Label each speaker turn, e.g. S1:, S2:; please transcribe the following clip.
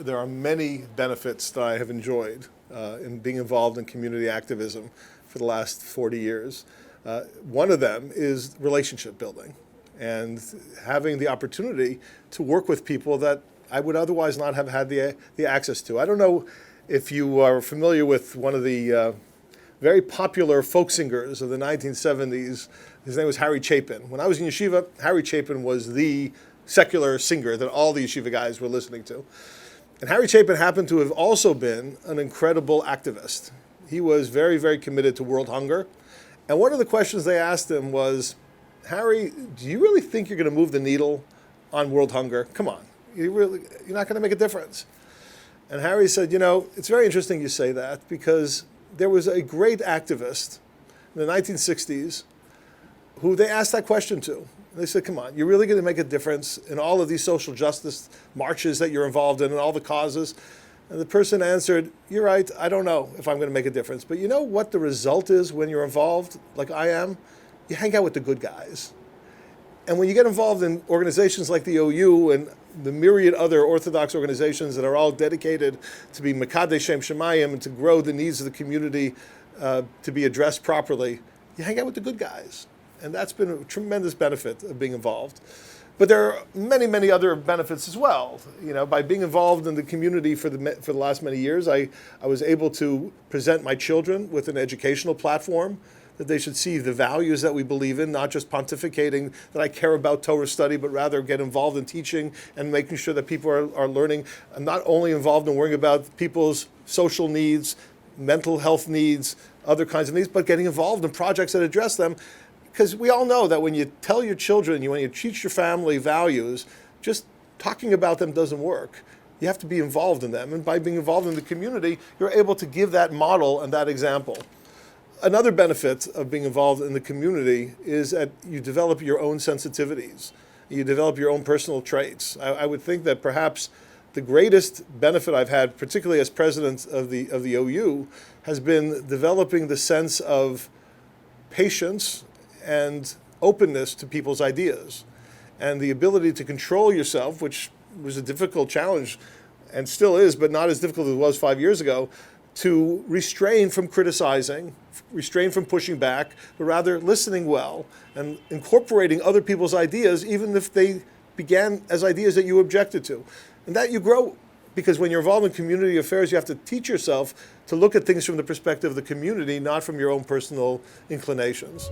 S1: there are many benefits that I have enjoyed in being involved in community activism for the last 40 years. One of them is relationship building and having the opportunity to work with people that I would otherwise not have had the access to. I don't know if you are familiar with one of the very popular folk singers of the 1970s. His name was Harry Chapin. When I was in yeshiva, Harry Chapin was the secular singer that all the yeshiva guys were listening to. And Harry Chapin happened to have also been an incredible activist. He was very, very committed to world hunger. And one of the questions they asked him was, Harry, do you really think you're going to move the needle on world hunger? Come on, you're not going to make a difference. And Harry said, it's very interesting you say that, because there was a great activist in the 1960s who they asked that question to. They said, come on, you're really going to make a difference in all of these social justice marches that you're involved in and all the causes? And the person answered, you're right, I don't know if I'm going to make a difference. But you know what the result is when you're involved, like I am? You hang out with the good guys. And when you get involved in organizations like the OU and the myriad other Orthodox organizations that are all dedicated to be Mekadesh Shem Shemayim and to grow the needs of the community to be addressed properly, you hang out with the good guys. And that's been a tremendous benefit of being involved. But there are many, many other benefits as well. By being involved in the community for the last many years, I was able to present my children with an educational platform that they should see the values that we believe in, not just pontificating that I care about Torah study, but rather get involved in teaching and making sure that people are learning. I'm not only involved in worrying about people's social needs, mental health needs, other kinds of needs, but getting involved in projects that address them. Because we all know that when you tell your children, when you teach your family values, just talking about them doesn't work. You have to be involved in them. And by being involved in the community, you're able to give that model and that example. Another benefit of being involved in the community is that you develop your own sensitivities. You develop your own personal traits. I would think that perhaps the greatest benefit I've had, particularly as president of the OU, has been developing the sense of patience and openness to people's ideas, and the ability to control yourself, which was a difficult challenge and still is, but not as difficult as it was 5 years ago, to restrain from criticizing, restrain from pushing back, but rather listening well and incorporating other people's ideas, even if they began as ideas that you objected to. And that you grow, because when you're involved in community affairs, you have to teach yourself to look at things from the perspective of the community, not from your own personal inclinations.